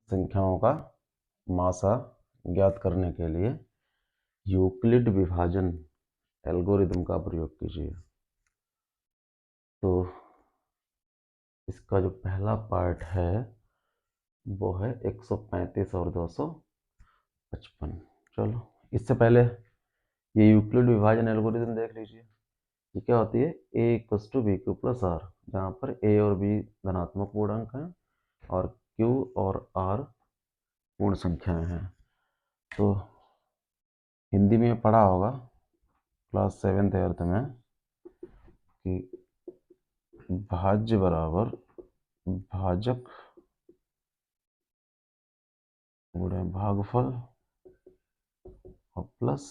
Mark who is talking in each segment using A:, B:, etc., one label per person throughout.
A: संख्याओं का मासा ज्ञात करने के लिए यूक्लिड विभाजन एल्गोरिदम का प्रयोग कीजिए। तो इसका जो पहला पार्ट है वो है 135 और 255। चलो इससे पहले ये यूक्लिड विभाजन एल्गोरिदम देख लीजिए। ये क्या होती है, a equals to B Q plus R, जहाँ पर a और b धनात्मक पूर्णांक हैं और q और r पूर्ण संख्याएं हैं। तो हिंदी में पढ़ा होगा क्लास 7th 8th में कि भाज्य बराबर भाजक गुणे भागफल और प्लस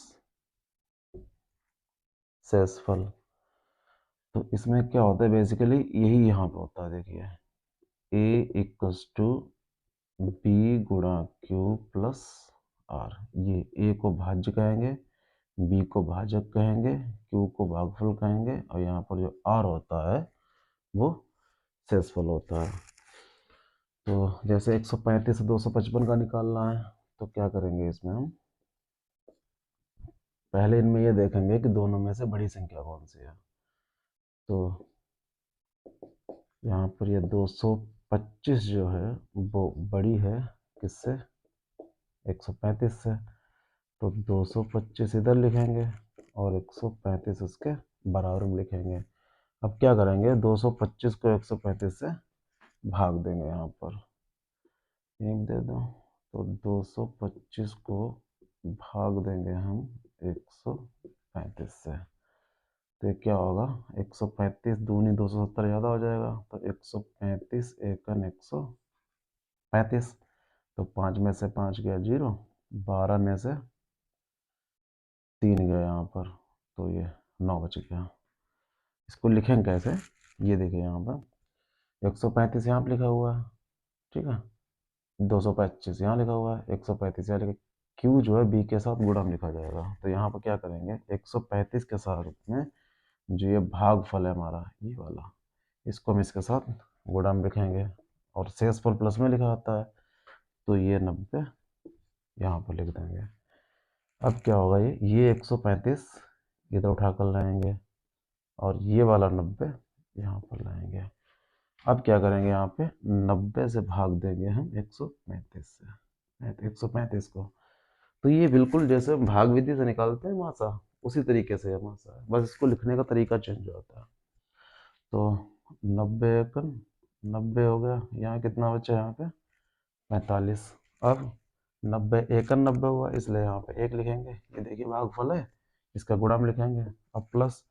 A: शेषफल। तो इसमें क्या होता है, बेसिकली यही यहाँ पे होता है। देखिए a इक्वल्स टू बी गुणा क्यू प्लस आर, ये a को भाज्य कहेंगे, b को भाजक कहेंगे, q को भागफल कहेंगे और यहाँ पर जो r होता है वो शेषफल होता है। तो जैसे 135 से 255 का निकालना है तो क्या करेंगे, इसमें हम पहले इनमें ये देखेंगे कि दोनों में से बड़ी संख्या कौन सी है। तो यहाँ पर ये 225 जो है वो बड़ी है किससे, 135 से। तो 225 इधर लिखेंगे और 135 उसके बराबर में लिखेंगे। अब क्या करेंगे, 225 को 135 से भाग देंगे। यहाँ पर 1 दे दो, तो 225 को भाग देंगे हम 135 से। तो ये क्या होगा, 135 दूनी 270 ज़्यादा हो जाएगा, तो 135 एकन 135। तो 5 में से 5 गया 0, 12 में से 3 गया यहाँ पर, तो ये 9 बच गया। इसको लिखेंगे कैसे, ये देखिए यहाँ पर 135 यहाँ पर लिखा हुआ है, ठीक है, 225 यहाँ लिखा हुआ है, 135 यहाँ लिखा। क्यू जो है बी के साथ गुणा में लिखा जाएगा। तो यहाँ पर क्या करेंगे, 135 के साथ में जो ये भागफल है हमारा ये वाला, इसको हम इसके साथ गुणा में लिखेंगे और शेषफल प्लस में लिखा आता है, तो ये 90 यहाँ पर लिख देंगे। अब क्या होगा, ये 135 इधर उठा कर लाएंगे और ये वाला 90 यहाँ पर लाएंगे। अब क्या करेंगे, यहाँ पे 90 से भाग देंगे हम 135 से, 135 को। तो ये बिल्कुल जैसे भाग विधि से निकालते हैं मासा, उसी तरीके से है मासा, बस इसको लिखने का तरीका चेंज होता है। तो 90 एकन 90 हो गया, यहाँ कितना बचा, यहाँ पे 45। अब 90 एकन 90 हुआ, इसलिए यहाँ पे 1 लिखेंगे। ये देखिए भागफल है, इसका गुणा में लिखेंगे। अब प्लस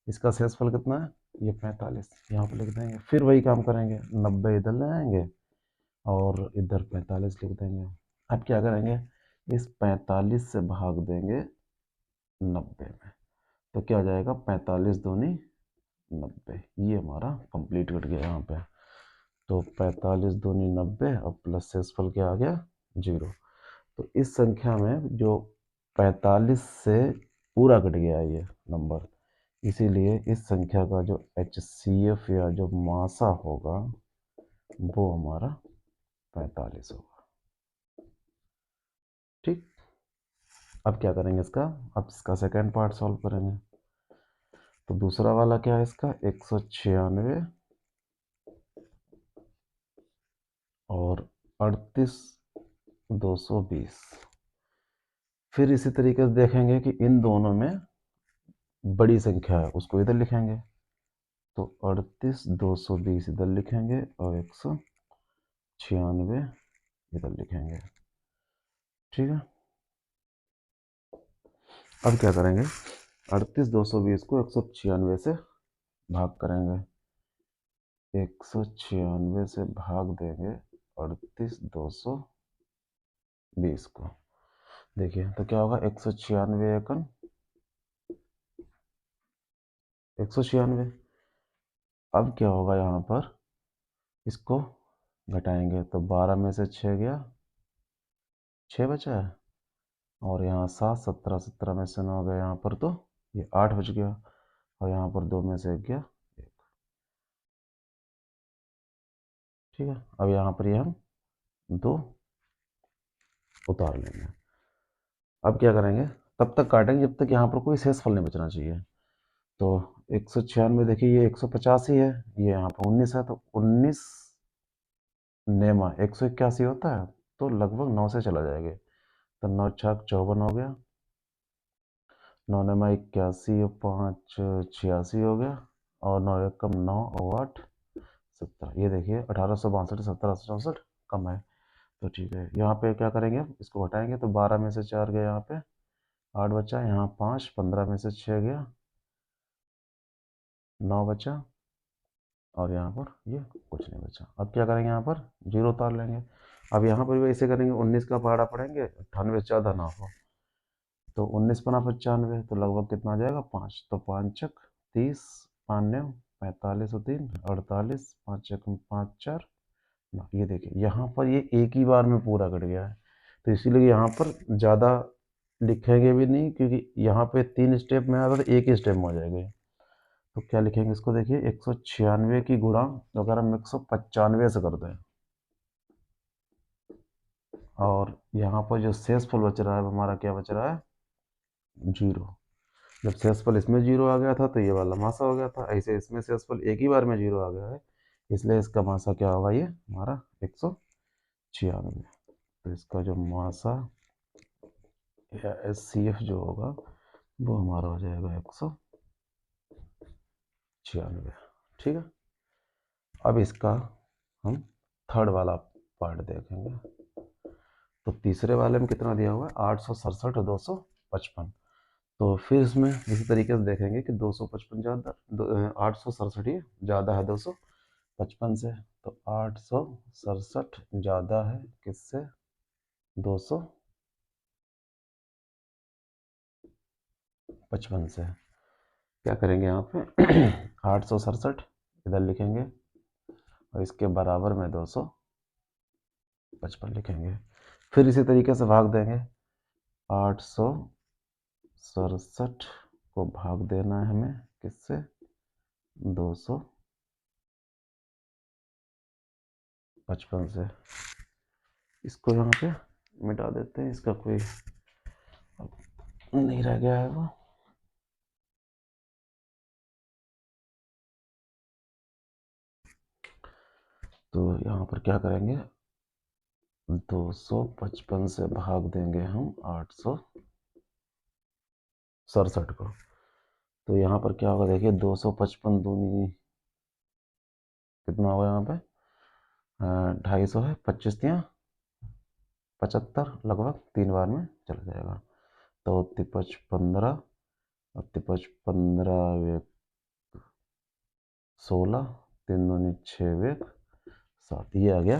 A: इसका शेषफल कितना है, ये 45 यहाँ पे लिख देंगे। फिर वही काम करेंगे, 90 इधर ले आएंगे और इधर 45 लिख देंगे। अब क्या करेंगे, इस 45 से भाग देंगे 90 में, तो क्या हो जाएगा, 45 दूनी 90। ये हमारा कंप्लीट कट गया यहाँ पे। तो 45 दूनी 90 और प्लस शेषफल क्या आ गया, 0। तो इस संख्या में जो 45 से पूरा कट गया ये नंबर, इसीलिए इस संख्या का जो HCF या जो मासा होगा वो हमारा 45 होगा। ठीक, अब क्या करेंगे इसका, अब इसका सेकेंड पार्ट सॉल्व करेंगे। तो दूसरा वाला क्या है इसका, 196 और 38,220। फिर इसी तरीके से देखेंगे कि इन दोनों में बड़ी संख्या है, उसको इधर लिखेंगे। तो 38,220 इधर लिखेंगे और 196 इधर लिखेंगे। ठीक है, अब क्या करेंगे, 38,220 को 196 से भाग करेंगे। 196 से भाग देंगे 38,220 को। देखिए तो क्या होगा, 196 एकन 196। अब क्या होगा, यहाँ पर इसको घटाएंगे तो 12 में से 6 गया, 6 बचा है, और यहाँ 7, 17, 17 में से 9 गया, यहाँ पर तो ये 8 बच गया, और यहाँ पर 2 में से 1 गया 1। ठीक है, अब यहाँ पर ये हम 2 उतार लेंगे। अब क्या करेंगे, तब तक काटेंगे जब तक यहाँ पर कोई शेष फल नहीं बचना चाहिए। तो 196 देखिए ये 150 ही है, ये यहाँ पर 19 है, तो 19 नेमा 181 होता है, तो लगभग 9 से चला जाएगा। तो 9 छक 54 हो गया, 9 नेमा 81 और 5 86 हो गया, और 9 एक कम 9 और 8 17। ये देखिए 1862 1764 कम है, तो ठीक है। यहाँ पे क्या करेंगे, इसको हटाएंगे तो 12 में से 4 गया, यहाँ पे 8 बचा, यहाँ 5, 15 में से 6 गया, 9 बचा, और यहाँ पर ये कुछ नहीं बचा। अब क्या करेंगे, यहाँ पर जीरो उतार लेंगे। अब यहाँ पर भी ऐसे करेंगे, 19 का पहाड़ा पड़ेंगे, 98 ज़्यादा ना हो, तो 19 पना 95, तो लगभग कितना आ जाएगा 5, तो 5 चक 30, 5 9 45 और 3 48, 5 चक 5 4 9। ये देखिए यहाँ पर ये एक ही बार में पूरा कट गया है, तो इसीलिए यहाँ पर ज़्यादा लिखेंगे भी नहीं, क्योंकि यहाँ पे 3 स्टेप में आता तो एक ही स्टेप में हो जाएगा। तो क्या लिखेंगे इसको, देखिए 196 की गुणा अगर हम 195 से कर दें, और यहाँ पर जो शेषफल बच रहा है हमारा क्या बच रहा है, जीरो। जब शेषफल इसमें जीरो आ गया था तो ये वाला मासा हो गया था, ऐसे इसमें शेषफल एक ही बार में जीरो आ गया है, इसलिए इसका मासा क्या होगा, ये हमारा 196। तो इसका जो मासा या SCF जो होगा वो हमारा हो जाएगा 196। ठीक है। अब इसका हम थर्ड वाला पार्ट देखेंगे। तो तीसरे वाले में कितना दिया हुआ है, 867 और 255। तो फिर इसमें इसी तरीके से देखेंगे कि 255 ज़्यादा, 867 ही ज़्यादा है 255 से, तो 867 ज़्यादा है किससे, 255 से। क्या करेंगे यहाँ पे 867 इधर लिखेंगे, और इसके बराबर में 255 लिखेंगे। फिर इसी तरीके से भाग देंगे, 867 को भाग देना है हमें किससे, 255 से। इसको यहाँ पे मिटा देते हैं, इसका कोई नहीं रह गया है वो। तो यहाँ पर क्या करेंगे, 255 से भाग देंगे हम 867 को। तो यहाँ पर क्या होगा, देखिए 255 दूनी कितना होगा, यहाँ पे 250 है, 25 तियाँ 75, लगभग 3 बार में चला जाएगा। तो 53 15, और 53 15 16, 3 दूनी 6 7, ये आ गया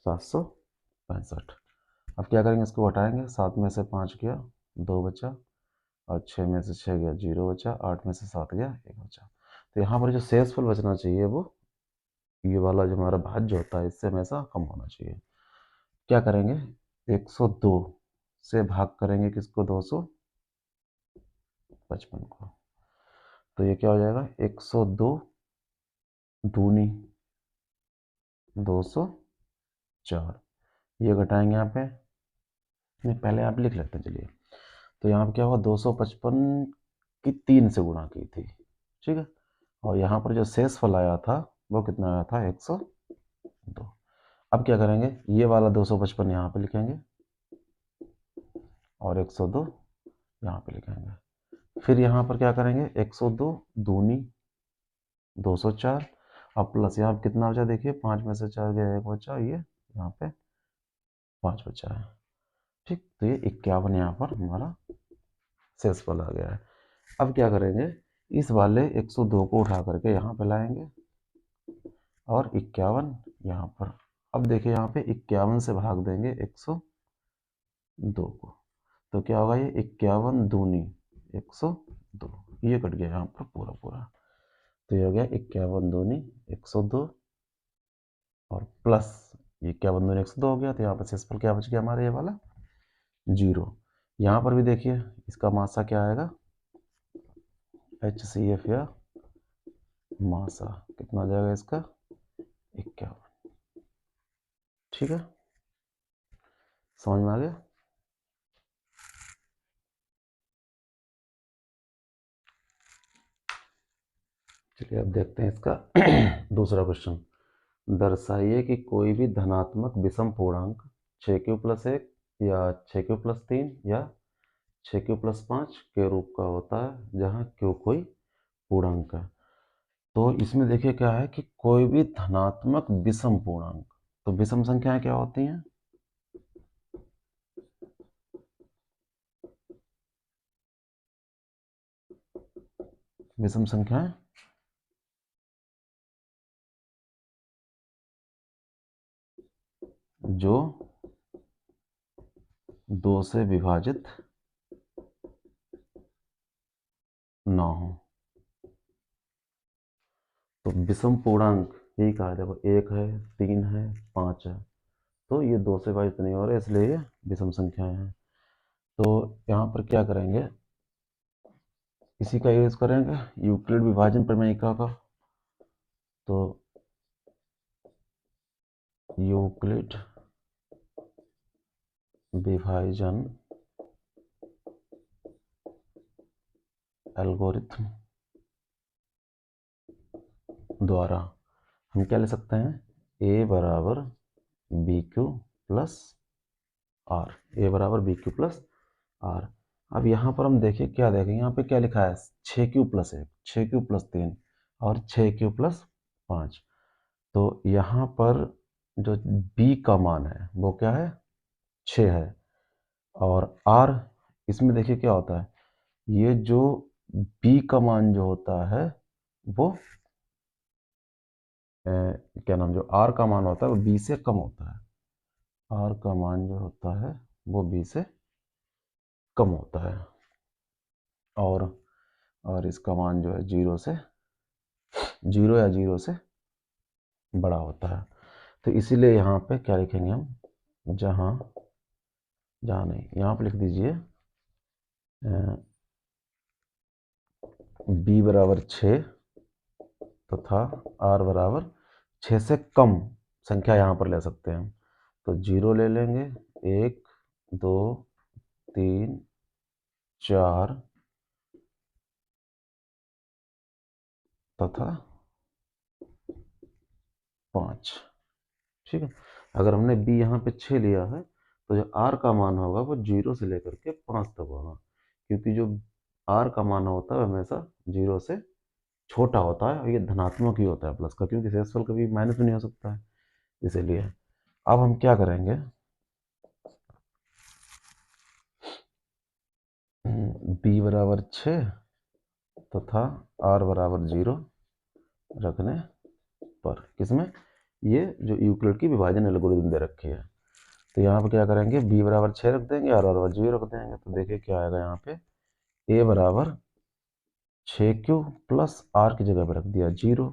A: 765। अब क्या करेंगे, इसको हटाएंगे, 7 में से 5 गया 2 बचा, और 6 में से 6 गया 0 बचा, 8 में से 7 गया 1 बचा। तो यहाँ पर जो शेषफल बचना चाहिए वो ये वाला जो हमारा भाज्य होता है इससे हमेशा कम होना चाहिए। क्या करेंगे, 102 से भाग करेंगे किसको, 255 को। तो ये क्या हो जाएगा, 102 दूनी 204। ये घटाएंगे यहाँ पे, नहीं पहले आप लिख लेते हैं चलिए। तो यहाँ पे क्या हुआ, 255 की 3 से गुणा की थी, ठीक है। और यहाँ पर जो शेषफल आया था वो कितना आया था, 102। अब क्या करेंगे, ये वाला 255 यहाँ पे लिखेंगे, और 102 यहाँ पे लिखेंगे। फिर यहाँ पर क्या करेंगे, 102 दूनी 204, और प्लस यहाँ पे कितना बचा, देखिए 5 में से 4 गया 1 बचा, ये यहाँ पे 5 बचा है, ठीक। तो ये 51 यहाँ पर हमारा शेषफल आ गया है। अब क्या करेंगे, इस वाले 102 को उठा करके यहाँ पे लाएंगे, और 51 यहाँ पर। अब देखिए यहाँ पे 51 से भाग देंगे 102 को, तो क्या होगा, ये 51 दूनी 102, ये कट गया यहाँ पर पूरा पूरा। तो ये हो गया 51 दूनी 102, और प्लस ये 51 दूनी 102 हो गया, तो यहाँ पर शेषफल क्या बच गया हमारे, ये वाला जीरो। यहाँ पर भी देखिए इसका मासा क्या आएगा, HCF या मासा कितना आ जाएगा इसका, 51, ठीक है। समझ में आ गया? चलिए अब देखते हैं इसका दूसरा क्वेश्चन। दर्शाइए कि कोई भी धनात्मक विषम पूर्णांक 6q+1 या 6q+3 या 6q+5 के रूप का होता है जहाँ q कोई पूर्णांक है। तो इसमें देखिए क्या है कि कोई भी धनात्मक विषम पूर्णांक, तो विषम संख्याएं क्या होती हैं? विषम संख्याएं जो 2 से विभाजित ना हो। तो विषम पूर्णांक यही कहा है, देखो 1 है, 3 है, 5 है, तो ये 2 से विभाजित नहीं हो रहे, इसलिए ये विषम संख्याएं हैं। तो यहाँ पर क्या करेंगे, इसी का यूज करेंगे यूक्लिड विभाजन प्रमेयिका का। तो यूक्लिड विभाजन एल्गोरिथम द्वारा हम क्या ले सकते हैं, a बराबर बी क्यू प्लस आर, ए बराबर बी क्यू प्लस आर। अब यहाँ पर हम देखिए क्या देखेंगे, यहाँ पे क्या लिखा है, 6q+1, 6q+3 और 6q+5। तो यहाँ पर जो b का मान है वो क्या है, 6 है। और r, इसमें देखिए क्या होता है, ये जो b का मान जो होता है वो क्या नाम, जो r का मान होता है वो b से कम होता है। r का मान जो होता है वो b से कम होता है। और इसका मान जो है 0 या 0 से बड़ा होता है। तो इसीलिए यहाँ पे क्या लिखेंगे हम, जहाँ नहीं, यहाँ पे लिख दीजिए b बराबर 6 तथा r बराबर 6 से कम संख्या यहाँ पर ले सकते हैं हम। तो 0 ले लेंगे, 1 2 3 4 तथा 5। ठीक है, अगर हमने b यहाँ पे 6 लिया है तो जो r का मान होगा वो 0 से लेकर के 5 तक होगा, क्योंकि जो r का मान होता है हमेशा 0 से छोटा होता है और ये धनात्मक ही होता है प्लस का, क्योंकि शेषफल कभी माइनस में नहीं हो सकता है, इसीलिए। अब हम क्या करेंगे, b बराबर 6 तथा r बराबर 0 रखने पर, किसमें, ये जो यूक्लिड की विभाजन एल्गोरिथम दे रखी है। तो यहाँ पे क्या करेंगे, b बराबर 6 रख देंगे, r बराबर 0 रख देंगे। तो देखिए क्या आएगा, यहाँ पे a बराबर 6q प्लस r की जगह पे रख दिया 0,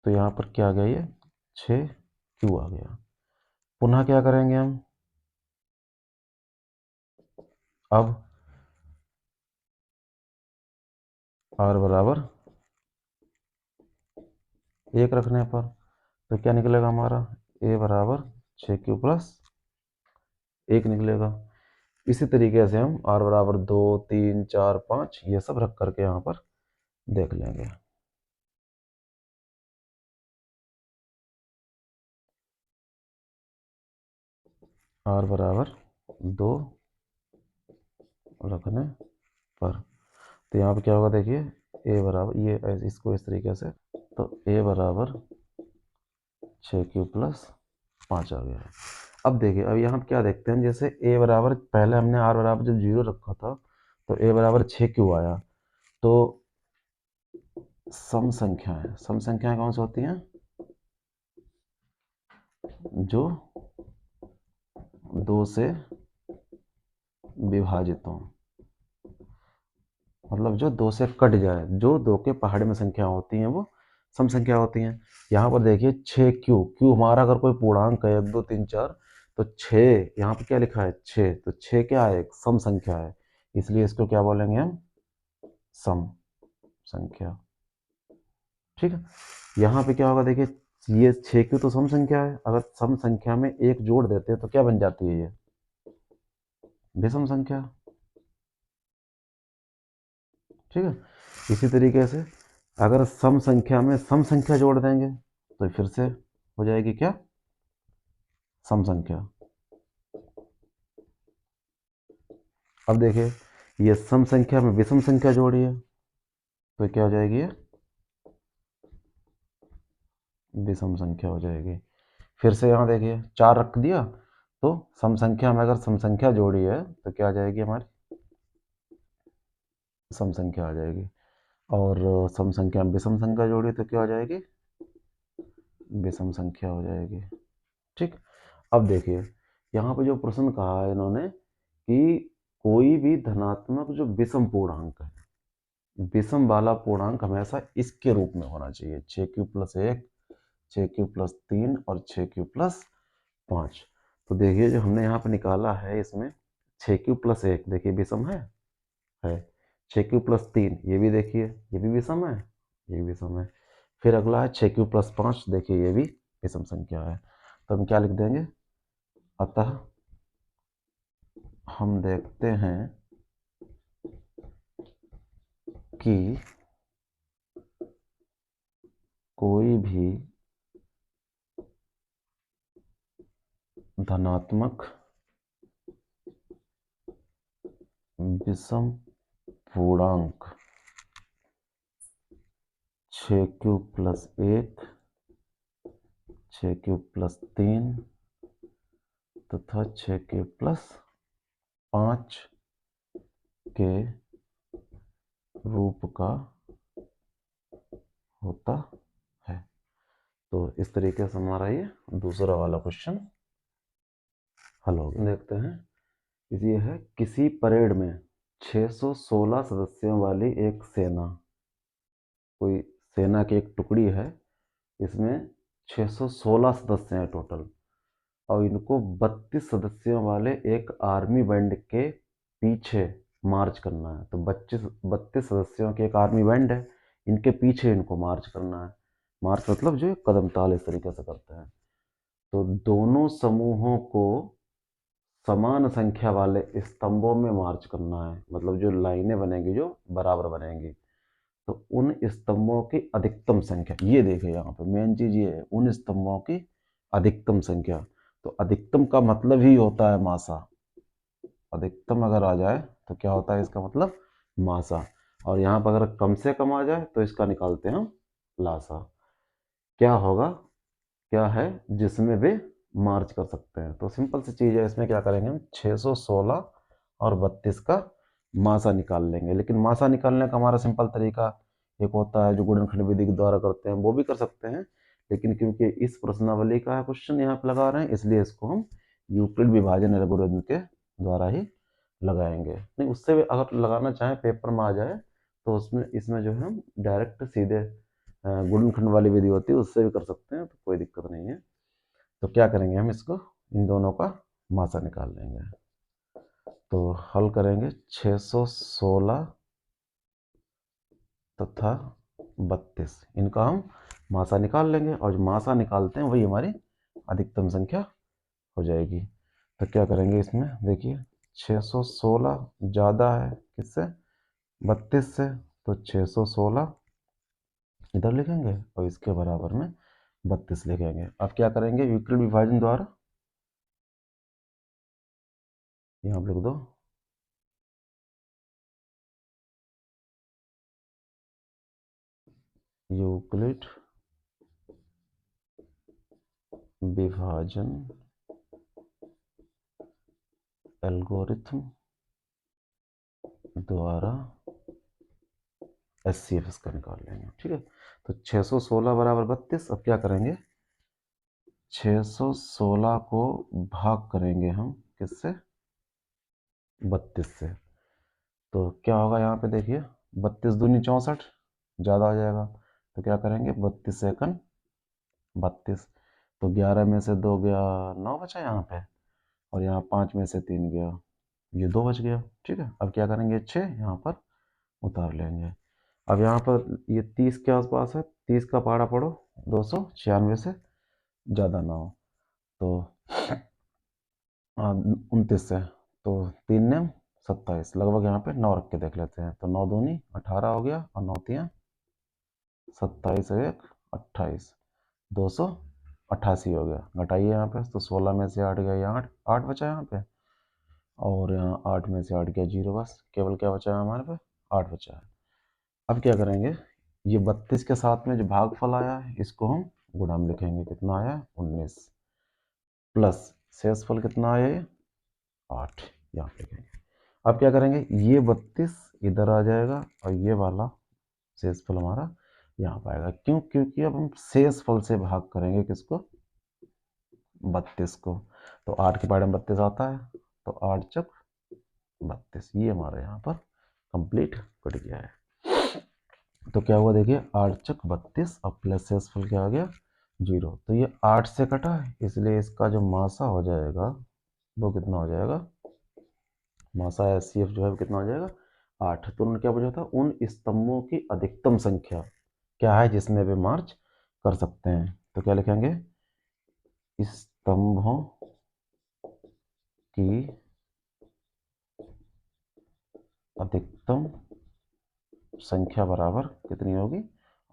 A: तो यहाँ पर क्या आ गया, ये 6q आ गया। पुनः क्या करेंगे हम, अब r बराबर 1 रखने पर तो क्या निकलेगा हमारा, a बराबर 6q प्लस 1 निकलेगा। इसी तरीके से हम r बराबर 2 3 4 5 ये सब रख करके यहाँ पर देख लेंगे। r बराबर 2 रखने पर तो यहाँ पे क्या होगा, देखिए a बराबर, ये इसको इस तरीके से, तो a बराबर 6q प्लस 5 आ गया है। अब देखिए, अब यहाँ पे क्या देखते हैं, जैसे a बराबर, पहले हमने r बराबर जब 0 रखा था तो a बराबर 6q आया। तो सम संख्याएं कौन सी होती हैं, जो 2 से विभाजित हो, मतलब जो 2 से कट जाए, जो 2 के पहाड़े में संख्या होती हैं वो सम संख्या होती हैं। यहाँ पर देखिए 6q, q हमारा अगर कोई पूर्णांक है 1 2 3 4, तो 6 यहाँ पे क्या लिखा है 6, तो 6 क्या है, एक सम संख्या है, इसलिए इसको क्या बोलेंगे हम, सम संख्या। ठीक है, यहाँ पे क्या होगा, देखिए ये 6 की तो सम संख्या है, अगर सम संख्या में एक जोड़ देते हैं तो क्या बन जाती है ये? विषम संख्या। ठीक है। इसी तरीके से अगर सम संख्या में सम संख्या जोड़ देंगे तो फिर से हो जाएगी क्या? सम संख्या। अब देखिए, ये सम संख्या में विषम संख्या जोड़ी है तो क्या हो जाएगी? ये विषम संख्या हो जाएगी। फिर से यहाँ देखिए 4 रख दिया तो सम संख्या में अगर सम संख्या जोड़ी है तो क्या आ जाएगी हमारी? सम संख्या आ जाएगी। और सम संख्या में विषम संख्या जोड़ी तो क्या हो जाएगी? विषम संख्या हो जाएगी। ठीक। अब देखिए, यहाँ पे जो प्रश्न कहा है इन्होंने कि कोई भी धनात्मक जो विषम पूर्णांक है, विषम वाला पूर्णांक हमेशा इसके रूप में होना चाहिए, 6q+1, 6q+3 और 6q+5। तो देखिए जो हमने यहाँ पे निकाला है इसमें 6q+1 देखिए विषम है 6q+3 ये भी देखिए ये भी विषम है, ये भी विषम है। फिर अगला है 6q+5 देखिए ये भी विषम संख्या है। तो हम क्या लिख देंगे? अतः हम देखते हैं कि कोई भी धनात्मक विषम पूर्णांक 6q+1, 6q+3 तथा 6q+5 के रूप का होता है। तो इस तरीके से हमारा ये दूसरा वाला क्वेश्चन हल हो गया। देखते हैं, ये है किसी परेड में 616 सदस्यों वाली एक सेना, कोई सेना की एक टुकड़ी है, इसमें 616 सदस्य हैं टोटल और इनको 32 सदस्यों वाले एक आर्मी बैंड के पीछे मार्च करना है। तो 32 सदस्यों के एक आर्मी बैंड है, इनके पीछे इनको मार्च करना है। मार्च मतलब जो कदम ताल इस तरीके से करते हैं। तो दोनों समूहों को समान संख्या वाले स्तंभों में मार्च करना है, मतलब जो लाइनें बनेंगी जो बराबर बनेंगी, तो उन स्तंभों की अधिकतम संख्या, ये देखिए यहाँ पे मेन चीज ये है, उन स्तंभों की अधिकतम संख्या। तो अधिकतम का मतलब ही होता है मासा, अधिकतम अगर आ जाए तो क्या होता है इसका मतलब? मासा। और यहाँ पर अगर कम से कम आ जाए तो इसका निकालते हैं हम लासा। क्या होगा, क्या है जिसमें वे मार्च कर सकते हैं? तो सिंपल सी चीज़ है, इसमें क्या करेंगे हम 616 और 32 का मासा निकाल लेंगे। लेकिन मासा निकालने का हमारा सिंपल तरीका एक होता है जो गुणनखंड विधि के द्वारा करते हैं, वो भी कर सकते हैं, लेकिन क्योंकि इस प्रश्नावली का क्वेश्चन यहाँ पे लगा रहे हैं इसलिए इसको हम यूक्लिड विभाजन एल्गोरिथम के द्वारा ही लगाएंगे। नहीं, उससे भी अगर लगाना चाहें पेपर में आ जाए तो उसमें इसमें जो है हम डायरेक्ट सीधे गुणनखंड वाली विधि होती है उससे भी कर सकते हैं, तो कोई दिक्कत नहीं है। तो क्या करेंगे हम इसको, इन दोनों का मासा निकाल लेंगे। तो हल करेंगे 616 तथा 32, इनका हम मासा निकाल लेंगे और जो मासा निकालते हैं वही हमारी अधिकतम संख्या हो जाएगी। तो क्या करेंगे इसमें देखिए 616 ज़्यादा है किससे? 32 से, तो 616 इधर लिखेंगे और इसके बराबर में 32 लिखेंगे। अब क्या करेंगे यूक्लिड विभाजन द्वारा, यहाँ लिख दो यूक्लिड विभाजन एल्गोरिथम द्वारा HCF इसका निकाल लेंगे। ठीक है, तो 616 बराबर 32। अब क्या करेंगे 616 को भाग करेंगे हम किससे? 32 से। तो क्या होगा यहाँ पे देखिए 32 दूनी 64, ज़्यादा हो जाएगा। तो क्या करेंगे 32 सेकंड 32, तो 11 में से 2 गया 9 बचा यहाँ पे, और यहाँ 5 में से 3 गया, ये 2 बच गया। ठीक है, अब क्या करेंगे 6 यहाँ पर उतार लेंगे। अब यहाँ पर ये 30 के आसपास है, 30 का पहाड़ा पढ़ो 296 से ज़्यादा ना हो। तो 29 है, तो 3 ने 27, लगभग यहाँ पे 9 रख के देख लेते हैं। तो 9 दूनी 18 हो गया और 9 तियाँ 27 और 1 28, 288 हो गया। घटाइए यहाँ पे, तो 16 में से 8 गया, यहाँ 8 बचा यहाँ पे, और यहाँ 8 में से 8 गया 0, बस केवल क्या बचा है हमारे पे, 8 बचा है। अब क्या करेंगे, ये 32 के साथ में जो भागफल आया है इसको हम गुणा में लिखेंगे, कितना आया 19, प्लस शेषफल कितना आया ये 8, यहाँ पे लिखेंगे। अब क्या करेंगे, ये 32 इधर आ जाएगा और ये वाला शेषफल हमारा यहाँ पर आएगा। क्यों? क्योंकि अब हम शेषफल से भाग करेंगे किसको, 32 को। तो 8 के पहाड़े में 32 आता है, तो 8 चक 32, ये हमारे यहाँ पर कंप्लीट कट गया है। तो क्या हुआ देखिए, 8 चक 32 और प्लस शेषफल क्या आ गया 0। तो ये 8 से कटा है, इसलिए इसका जो मासा हो जाएगा वो कितना हो जाएगा, मासा एचसीएफ जो है वो कितना हो जाएगा 8। तो उन्होंने क्या पूछा था, उन स्तंभों की अधिकतम संख्या क्या है जिसमें वे मार्च कर सकते हैं। तो क्या लिखेंगे, स्तंभों की अधिकतम संख्या बराबर कितनी होगी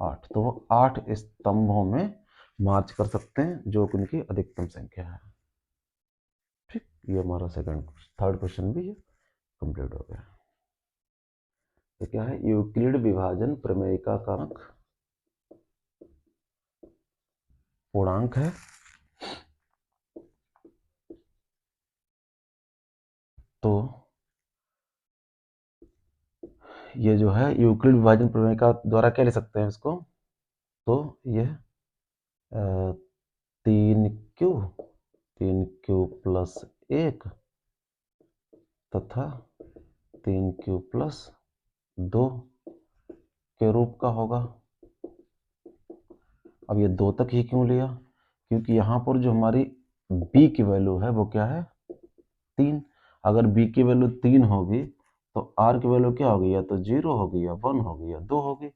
A: 8। तो वो 8 स्तंभों में मार्च कर सकते हैं जो कि उनकी अधिकतम संख्या है। ठीक, ये हमारा थर्ड क्वेश्चन भी कंप्लीट हो गया। तो क्या है, यूक्लिड विभाजन प्रमेय का कारक पूर्णांक है। तो ये जो है यूक्लिड विभाजन प्रमेय का द्वारा क्या लिख सकते हैं इसको, तो ये 3Q प्लस 1 तथा 3Q प्लस 2 के रूप का होगा। अब ये 2 तक ही क्यों लिया, क्योंकि यहाँ पर जो हमारी b की वैल्यू है वो क्या है 3। अगर b की वैल्यू 3 होगी तो r की वैल्यू क्या होगी, या तो 0 होगी या 1 होगी या 2 होगी,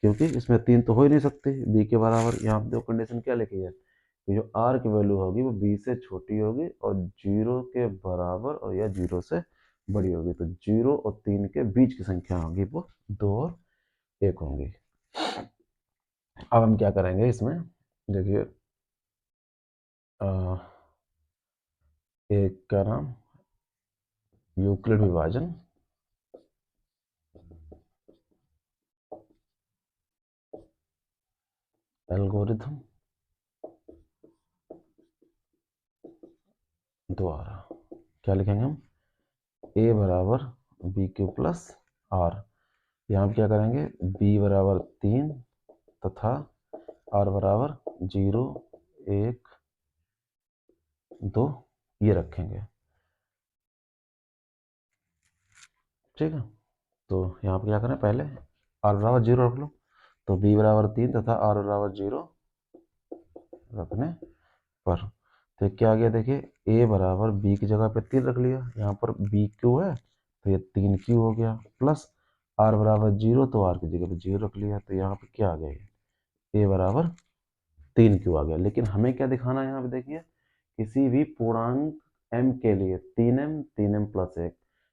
A: क्योंकि इसमें 3 तो हो ही नहीं सकती b के बराबर। यहाँ पे दो कंडीशन क्या लिखी है कि जो r की वैल्यू होगी वो b से छोटी होगी और 0 के बराबर और या 0 से बड़ी होगी। तो 0 और 3 के बीच की संख्या होगी वो 2 और 1 होंगी। अब हम क्या करेंगे इसमें, देखिए एक का नाम यूक्लिड विभाजन एल्गोरिथम द्वारा क्या लिखेंगे हम, a बराबर BQ प्लस R। यहाँ पे क्या करेंगे, b बराबर 3 तथा r बराबर 0 1 2 ये रखेंगे। ठीक है, तो यहाँ पे क्या करें, पहले r बराबर 0 रख लो, तो b बराबर 3 तथा r बराबर 0 रखने पर तो क्या आ गया, देखिए a बराबर b की जगह पे 3 रख लिया, यहाँ पर BQ है तो ये 3Q हो गया, प्लस r बराबर 0 तो r की जगह पे 0 रख लिया, तो यहाँ पे क्या आ गया, a बराबर 3Q आ गया। लेकिन हमें क्या दिखाना है यहाँ पे, देखिए किसी भी पूर्णांक m के लिए 3m प्लस 1,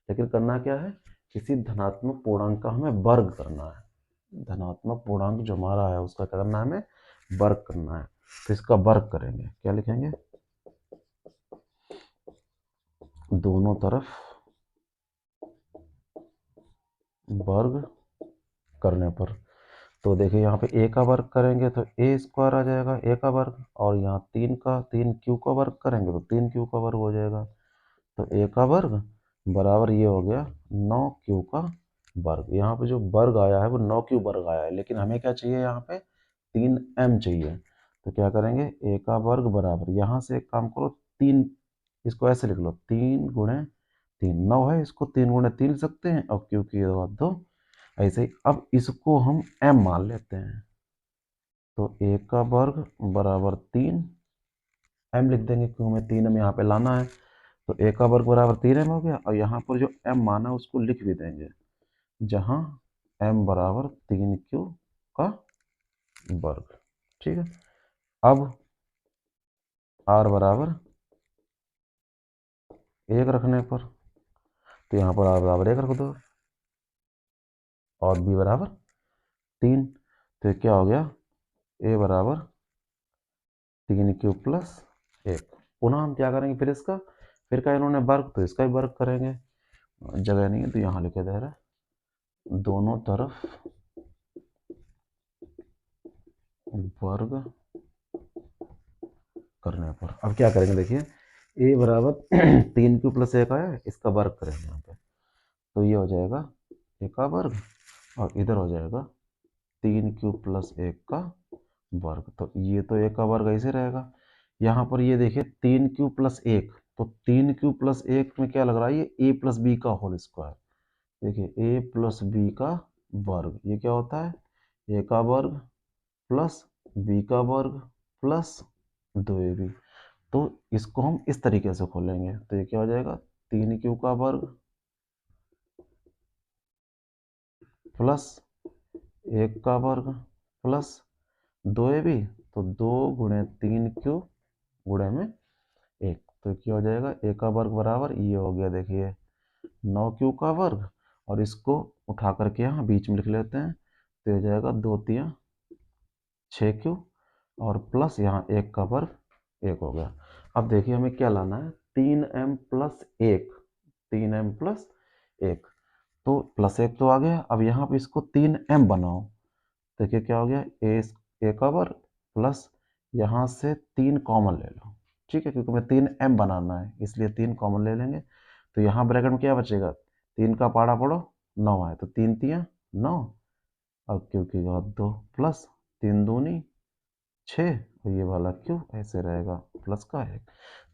A: लेकिन करना क्या है, किसी धनात्मक पूर्णांक का हमें वर्ग करना है। धनात्मक पूर्णांक जो हमारा है उसका क्या करना है, हमें वर्ग करना है। तो इसका वर्ग करेंगे, क्या लिखेंगे, दोनों तरफ वर्ग करने पर। तो देखिए यहाँ पे a का वर्ग करेंगे तो a स्क्वायर आ जाएगा, a का वर्ग, और यहाँ 3Q का वर्ग करेंगे तो 3Q का वर्ग हो जाएगा। तो a का वर्ग बराबर ये हो गया 9Q का वर्ग। यहाँ पे जो वर्ग आया है वो 9Q वर्ग आया है, लेकिन हमें क्या चाहिए, यहाँ पे 3m चाहिए। तो क्या करेंगे, a का वर्ग बराबर, यहाँ से एक काम करो, 3 इसको ऐसे लिख लो, 3 गुणे 3 9 है, इसको 3 गुणे 3 लिख सकते हैं और Q की बात 2 ऐसे ही। अब इसको हम m मान लेते हैं, तो a का वर्ग बराबर 3 m लिख देंगे, क्यों हमें 3m यहाँ पे लाना है। तो a का वर्ग बराबर 3m हो गया, और यहाँ पर जो m माना उसको लिख भी देंगे, जहाँ m बराबर 3q का वर्ग। ठीक है, अब r बराबर 1 रखने पर, तो यहाँ पर r बराबर 1 रख दो और b बराबर 3, तो क्या हो गया, a बराबर 3q प्लस 1। पुनः हम क्या करेंगे फिर इसका, फिर का इन्होंने वर्ग तो इसका भी वर्ग करेंगे, जगह नहीं है तो यहाँ लिखे दे रहा है, दोनों तरफ वर्ग करने पर। अब क्या करेंगे देखिए, a बराबर 3q प्लस 1 आया, इसका वर्ग करेंगे यहाँ पे, तो ये हो जाएगा a का वर्ग और इधर हो जाएगा 3q प्लस 1 का वर्ग। तो ये तो a का वर्ग ऐसे रहेगा। यहाँ पर ये देखिए 3q प्लस 1, तो 3q प्लस 1 में क्या लग रहा है, ये a प्लस बी का होल स्क्वायर। देखिए a प्लस बी का वर्ग, ये क्या होता है, a का वर्ग प्लस b का वर्ग प्लस 2ab। तो इसको हम इस तरीके से खोलेंगे, तो ये क्या हो जाएगा, 3q का वर्ग प्लस 1 का वर्ग प्लस 2ab, तो 2 गुणे 3q गुणे में 1, तो क्या हो जाएगा, a का वर्ग बराबर ये हो गया देखिए 9q का वर्ग, और इसको उठा करके यहाँ बीच में लिख लेते हैं, तो हो जाएगा 2 तिया 6q और प्लस यहाँ 1 का वर्ग 1 हो गया। अब देखिए हमें क्या लाना है, 3m प्लस 1, 3m प्लस 1, तो प्लस 1 तो आ गया। अब यहाँ पे इसको 3m बनाओ, देखिए क्या हो गया, a का वर्ग प्लस यहाँ से 3 कॉमन ले लो। ठीक है, क्योंकि हमें 3m बनाना है इसलिए 3 कॉमन ले लेंगे, तो यहाँ ब्रैकेट में क्या बचेगा, 3 का पाड़ा पढ़ो 9 है, तो 3 तिया 9, अब क्योंकि 2 प्लस 3 दूनी 6, और ये वाला क्यों ऐसे रहेगा प्लस का 1।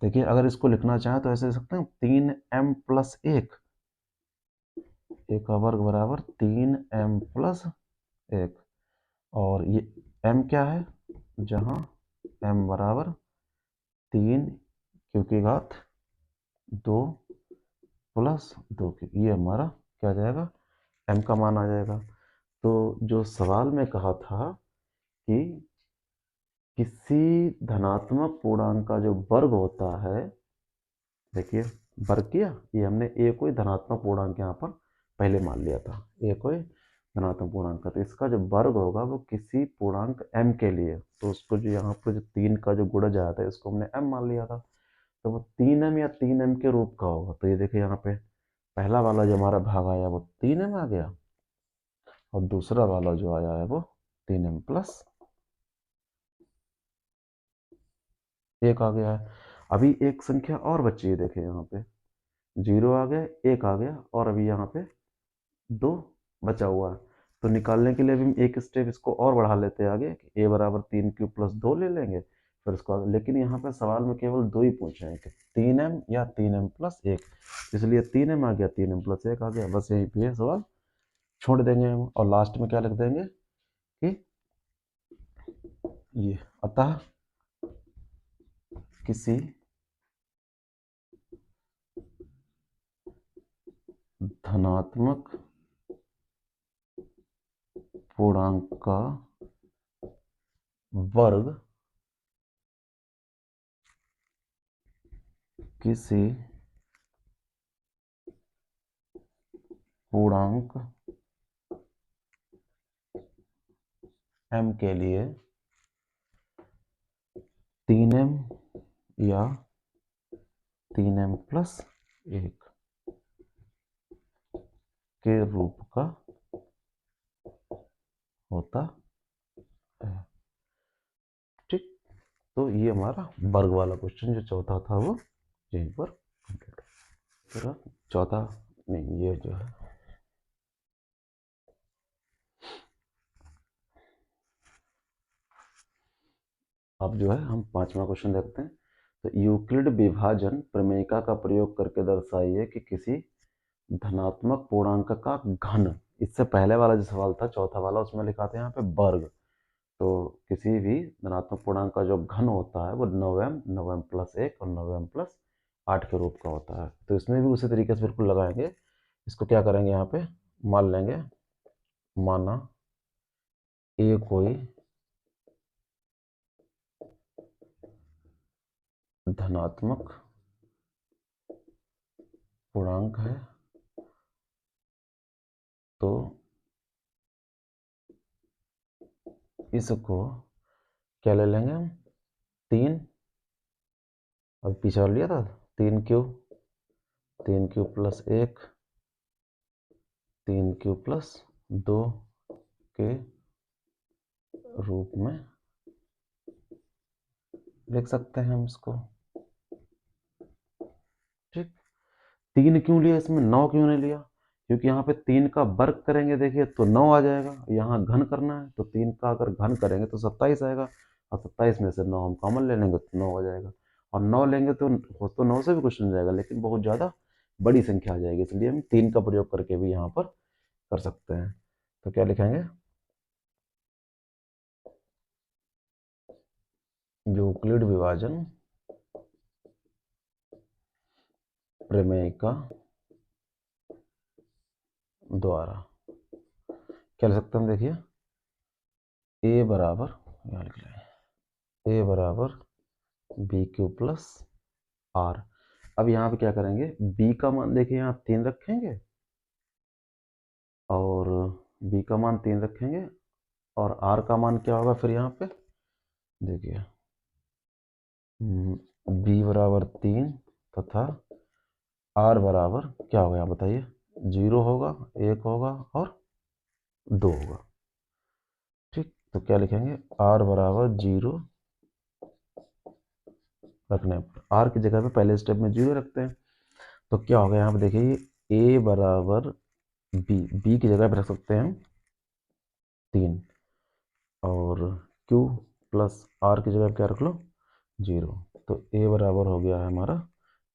A: देखिए अगर इसको लिखना चाहें तो ऐसे लिख सकते हैं, 3m प्लस 1, a का वर्ग बराबर 3m प्लस 1, और ये m क्या है, जहाँ m बराबर 3q की घात 2 प्लस 2 की, ये हमारा क्या आ जाएगा, m का मान आ जाएगा। तो जो सवाल में कहा था कि किसी धनात्मक पूर्णांक का जो वर्ग होता है, देखिए वर्ग किया, ये हमने a को ही धनात्मक पूर्णांक यहाँ पर पहले मान लिया था, a को ही धनात्मक पूर्णांक का, तो इसका जो वर्ग होगा वो किसी पूर्णांक m के लिए, तो उसको जो यहाँ पर जो 3 का जो गुणज आया था इसको हमने m मान लिया था, तो वो 3m या 3m के रूप का होगा। तो ये देखिए यहाँ पे पहला वाला जो हमारा भाग आया वो 3m आ गया, और दूसरा वाला जो आया है वो 3m प्लस 1 आ गया है। अभी एक संख्या और बची है, देखिए यहाँ पे 0 आ गया, 1 आ गया, और अभी यहाँ पे 2 बचा हुआ है, तो निकालने के लिए भी हम एक स्टेप इसको और बढ़ा लेते हैं आगे, कि a बराबर 3q प्लस 2 ले लेंगे फिर इसको आगे। लेकिन यहाँ पे सवाल में केवल 2 ही पूछे हैं कि 3m या 3m प्लस 1, इसलिए 3m आ गया, 3m प्लस 1 आ गया, बस यहीं पे सवाल छोड़ देंगे हम, और लास्ट में क्या लिख देंगे कि ये अतः किसी धनात्मक पूर्णांक का वर्ग किसी पूर्णांक m के लिए 3m या 3m प्लस 1 के रूप का होता है। ठीक, तो ये हमारा वर्ग वाला क्वेश्चन जो चौथा था वो यहीं पर कंप्लीट हो। फिर चौथा नहीं, ये जो है अब जो है हम पांचवा क्वेश्चन देखते हैं। तो यूक्लिड विभाजन प्रमेयिका का प्रयोग करके दर्शाइए कि किसी धनात्मक पूर्णांक का घन, इससे पहले वाला जो सवाल था चौथा वाला उसमें लिखा था यहाँ पे वर्ग, तो किसी भी धनात्मक पूर्णांक का जो घन होता है वो 9m, 9m प्लस 1 और 9m प्लस 8 के रूप का होता है। तो इसमें भी उसी तरीके से बिल्कुल लगाएंगे, इसको क्या करेंगे यहाँ पे मान लेंगे माना ए कोई धनात्मक पूर्णांक है तो इसको क्या ले लेंगे हम, 3, अब पीछे और लिया था 3 क्यूब प्लस 1, 3 क्यूब प्लस 2 के रूप में लिख सकते हैं हम इसको। ठीक, 3 क्यों लिया इसमें, 9 क्यों नहीं लिया, क्योंकि यहाँ पे 3 का वर्ग करेंगे देखिए तो 9 आ जाएगा, यहाँ घन करना है तो 3 का अगर घन करेंगे तो 27 आएगा, और 27 में से 9 हम कॉमन ले लेंगे तो 9 आ जाएगा, और 9 लेंगे तो 9 से भी कुछ नहीं जाएगा, लेकिन बहुत ज़्यादा बड़ी संख्या आ जाएगी, इसलिए हम 3 का प्रयोग करके भी यहाँ पर कर सकते हैं। तो क्या लिखेंगे, यूक्लिड विभाजन प्रमेय का द्वारा क्या लिख सकते हैं, देखिए ए बराबर, यहाँ लिख लें ए बराबर बी क्यू प्लस आर। अब यहाँ पे क्या करेंगे, बी का मान देखिए यहाँ 3 रखेंगे, और बी का मान 3 रखेंगे, और आर का मान क्या होगा फिर यहाँ पे देखिए, बी बराबर 3 तथा आर बराबर क्या होगा यहाँ बताइए, 0 होगा, 1 होगा और 2 होगा। ठीक, तो क्या लिखेंगे, आर बराबर 0 रखने पर, आर की जगह पे पहले स्टेप में 0 रखते हैं, तो क्या होगा यहाँ पे देखिए, ए बराबर बी की जगह पे रख सकते हैं हम 3, और Q प्लस आर की जगह क्या रख लो 0, तो A बराबर हो गया है हमारा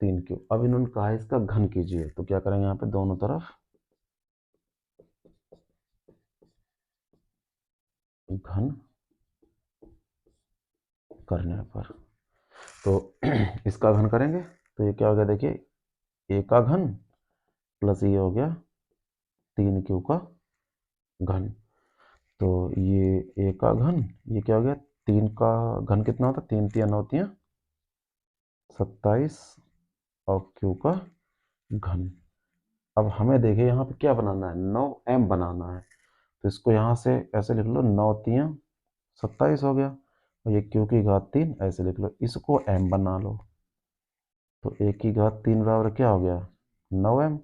A: 3Q। अब इन्होंने कहा है इसका घन कीजिए, तो क्या करेंगे यहाँ पे दोनों तरफ घन करने पर, तो इसका घन करेंगे तो ये क्या हो गया देखिए, A का घन प्लस ये हो गया 3Q का घन, तो ये A का घन, ये क्या हो गया 3 का घन कितना होता है, 3 3 9 3 27, और Q का घन। अब हमें देखिए यहाँ पे क्या बनाना है, 9m बनाना है, तो इसको यहाँ से ऐसे लिख लो, 9 3 27 हो गया, और ये Q की घात 3 ऐसे लिख लो, इसको m बना लो, तो A की घात 3 बराबर क्या हो गया 9m,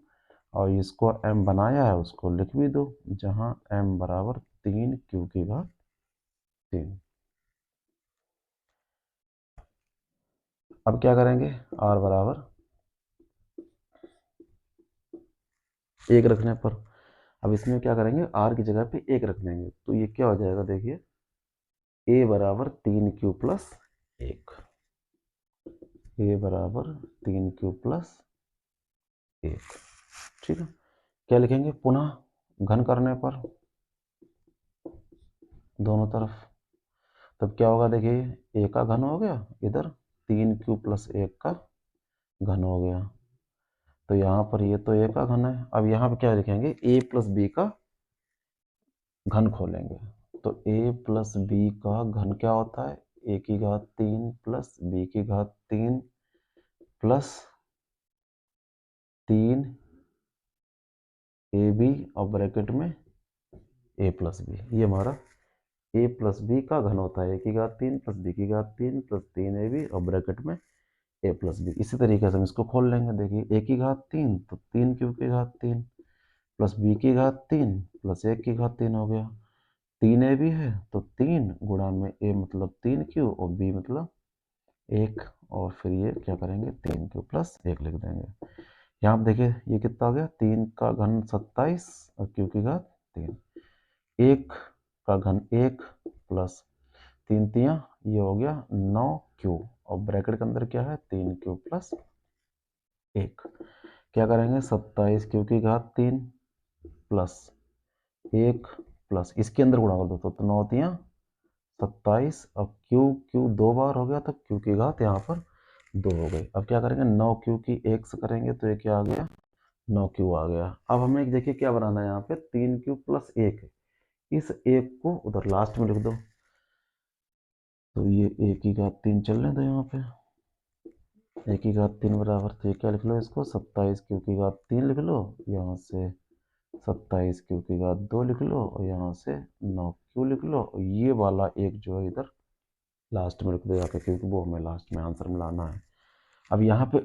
A: और इसको m बनाया है उसको लिख भी दो, जहाँ m बराबर 3 Q की घात 3। अब क्या करेंगे, R बराबर 1 रखने पर, अब इसमें क्या करेंगे, R की जगह पे 1 रख देंगे, तो ये क्या हो जाएगा देखिए, A बराबर 3Q प्लस 1, A बराबर 3Q प्लस 1। ठीक है, क्या लिखेंगे, पुनः घन करने पर दोनों तरफ, तब क्या होगा देखिए, A का घन हो गया, इधर 3Q प्लस 1 का घन हो गया, तो यहाँ पर ये तो A का घन है, अब यहाँ पे क्या लिखेंगे, A प्लस B का घन खोलेंगे, तो A प्लस B का घन क्या होता है, A की घात 3 प्लस B की घात 3 प्लस 3 AB और ब्रैकेट में A प्लस B, ये हमारा A प्लस B का घन होता है, A की घात 3 प्लस B की घात 3 प्लस 3AB और ब्रैकेट में A प्लस B। इसी तरीके से हम इसको खोल लेंगे, देखिए A की घात 3 तो 3Q की घात 3 प्लस B की घात 3 प्लस 1 की घात 3 हो गया, 3AB है तो 3 गुणा में A मतलब 3Q और B मतलब 1, और फिर ये क्या करेंगे 3Q प्लस 1 लिख देंगे। यहाँ पे देखिए ये कितना हो गया, 3 का घन 27 और Q की घात 3, 1 का घन 1 प्लस 3 3 ये हो गया 9Q, और ब्रैकेट के अंदर क्या है 3Q प्लस 1, क्या करेंगे 27Q की घात 3 प्लस 1 प्लस इसके अंदर गुणा कर दो, तो 9 3 27, और Q 2 बार हो गया तो Q की घात यहाँ पर 2 हो गई। अब क्या करेंगे 9Q की 1 से करेंगे तो ये क्या आ गया 9Q आ गया। अब हमें देखिए क्या बनाना है यहाँ पे 3Q प्लस 1, इस एक को उधर लास्ट में लिख दो। तो ये ए की घात 3 चलने दो यहाँ पे, ए की घात 3 बराबर, तो ये क्या लिख लो इसको, 27 क्यू की घात 3 लिख लो, यहाँ से 27 क्यू की घात 2 लिख लो, और यहाँ से 9 क्यू लिख लो, और ये वाला एक जो है इधर लास्ट में लिख दो जाके, क्योंकि वो हमें लास्ट में आंसर में लाना है। अब यहाँ पे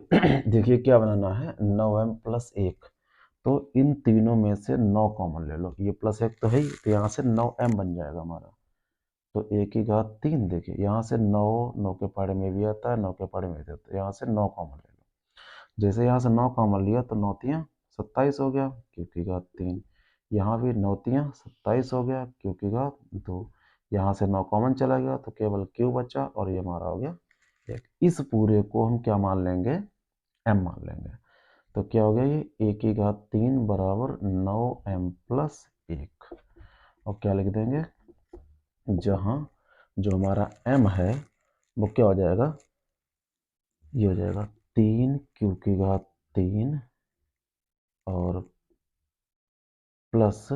A: देखिए क्या बनाना है, 9m प्लस 1, तो इन तीनों में से 9 कॉमन ले लो, ये प्लस 1 तो है ही, तो यहाँ से 9m बन जाएगा हमारा। तो ए की घात 3, देखिए यहाँ से 9 के पहाड़े में भी आता है, 9 के पहाड़े में भी आता है, यहाँ से 9 कॉमन ले लो। जैसे यहाँ से 9 कॉमन लिया तो 9 तियाँ 27 हो गया, क्यू की घात 3, यहाँ भी 9 तियाँ 27 हो गया, क्यू की घात 2, यहाँ से 9 कॉमन चला गया तो केवल क्यू बचा, और ये हमारा हो गया 1। इस पूरे को हम क्या मान लेंगे, m मान लेंगे। तो क्या हो गया, ये ए की घात 3 बराबर 9m प्लस 1, और क्या लिख देंगे, जहाँ जो हमारा m है वो क्या हो जाएगा, ये हो जाएगा 3 क्यू की घात 3 और प्लस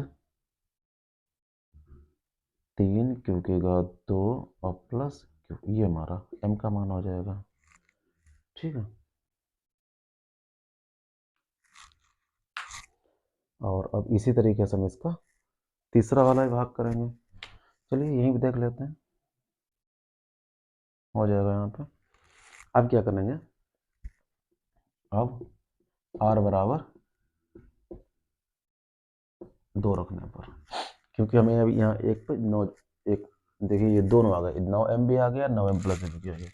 A: 3 क्यू की घात 2 और प्लस क्यू, ये हमारा m का मान हो जाएगा। ठीक है, और अब इसी तरीके से हम इसका तीसरा वाला भी भाग करेंगे। चलिए यहीं भी देख लेते हैं, हो जाएगा यहाँ पे। अब क्या करेंगे, अब r बराबर 2 रखने पर, क्योंकि हमें अभी यहाँ एक पे 9, एक देखिए ये दोनों आ गए, 9m भी आ गया, 9m प्लस भी आ गया।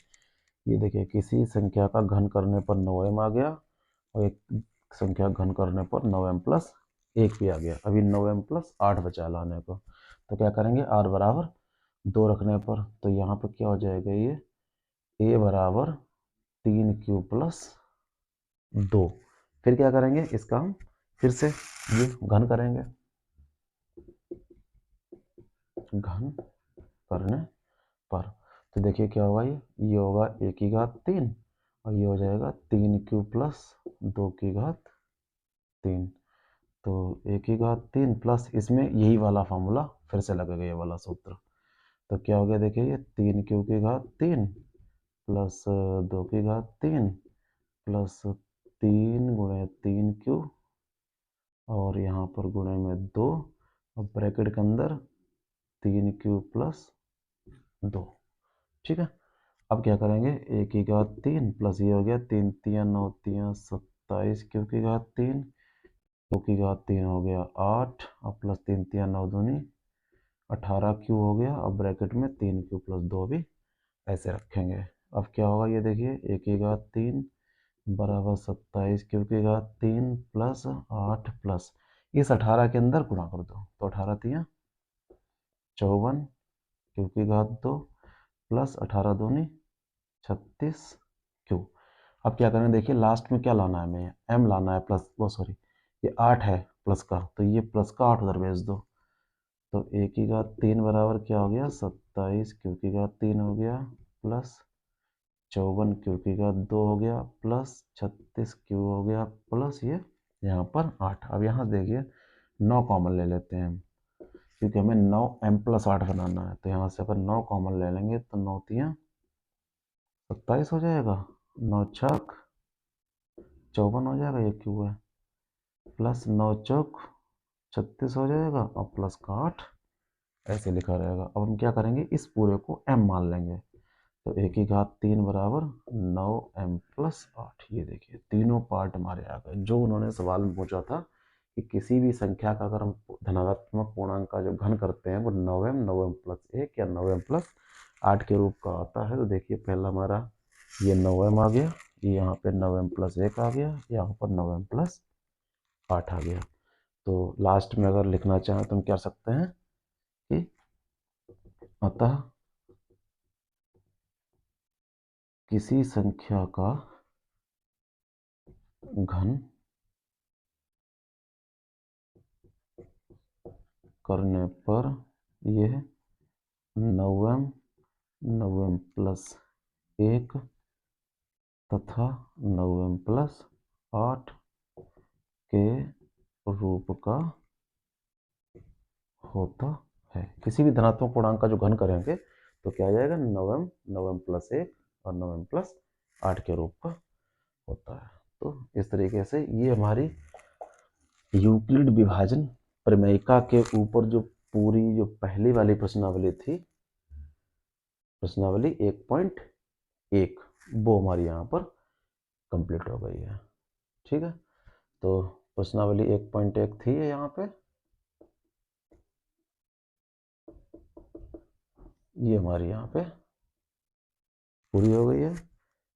A: ये देखिए किसी संख्या का घन करने पर 9m आ गया, और एक संख्या घन करने पर 9m प्लस 1 भी आ गया। अभी 9m प्लस 8 बचा लाने को, तो क्या करेंगे, r बराबर 2 रखने पर, तो यहाँ पर क्या हो जाएगा, ये a बराबर 3q प्लस 2। फिर क्या करेंगे, इसका हम फिर से ये घन करेंगे, घन करने पर, तो देखिए क्या होगा, ये होगा ए की घात 3, और ये हो जाएगा 3q प्लस 2 की घात 3। तो ए की घात 3 प्लस इसमें यही वाला फॉर्मूला फिर से लगेगा, ये वाला सूत्र। तो क्या हो गया, देखिए ये 3q की घात 3 प्लस 2 की घात 3 प्लस 3 गुणे 3q, और यहाँ पर गुणे में 2, और ब्रैकेट के अंदर 3q प्लस 2। ठीक है, अब क्या करेंगे, ए की घात 3 प्लस ये हो गया 3 तियाँ 9 तियाँ 27 क्यू की घात 3, क्यू की घात 3 हो गया 8, और प्लस 3 तियाँ 9 दूनी 18 क्यू हो गया, और ब्रैकेट में 3q प्लस 2 भी ऐसे रखेंगे। अब क्या होगा, ये देखिए ए की घात 3 बराबर 27 क्यू की घात 3 प्लस 8 प्लस इस 18 के अंदर गुणा कर दो, तो 18 तियाँ 54 क्यू की घात 2 प्लस 18 दूनी 36 क्यू। अब क्या करें, देखिए लास्ट में क्या लाना है, हमें m लाना है प्लस, वो सॉरी ये 8 है प्लस का, तो ये प्लस का 8 उधर भेज दो। तो ए की घात 3 बराबर क्या हो गया, 27 क्यू की घात 3 हो गया प्लस 54 क्यू की घात 2 हो गया प्लस 36 क्यू हो गया प्लस ये यहाँ पर 8। अब यहाँ देखिए 9 कॉमन ले लेते हैं हम, क्योंकि हमें 9m प्लस 8 बनाना है। तो यहाँ से अगर 9 कॉमन ले लेंगे तो 9 तियाँ 27 हो जाएगा, 9 छक 54 हो जाएगा, ये क्यू है, प्लस 9 चौक 36 हो जाएगा, और प्लस का 8 ऐसे लिखा रहेगा। अब हम क्या करेंगे, इस पूरे को m मान लेंगे, तो ए की घात 3 बराबर 9m प्लस 8। ये देखिए तीनों पार्ट हमारे आ गए, जो उन्होंने सवाल में पूछा था कि किसी भी संख्या का अगर हम धनात्मक पूर्णांक का जो घन करते हैं वो 9m 9m प्लस 1 या 9m प्लस 8 के रूप का आता है। तो देखिए पहला हमारा ये 9m आ गया, ये यहाँ पे 9m प्लस 1 आ गया, यहाँ पर 9m प्लस 8 आ गया। तो लास्ट में अगर लिखना चाहें तो हम क्या कर सकते हैं कि अतः किसी संख्या का घन करने पर यह 9m प्लस 1 तथा 9m प्लस 8 के रूप का होता है। किसी भी धनात्मक पूर्णांक का जो घन करेंगे तो क्या आ जाएगा, 9m, 9m प्लस 1 और 9m प्लस 8 के रूप का होता है। तो इस तरीके से ये हमारी यूक्लिड विभाजन प्रमेयिका के ऊपर जो पूरी जो पहली वाली प्रश्नावली थी, प्रश्नावली 1.1, वो हमारी यहाँ पर कंप्लीट हो गई है। ठीक है, तो प्रश्नावली 1.1 थी यहाँ पे, ये हमारी यहाँ पे पूरी हो गई है।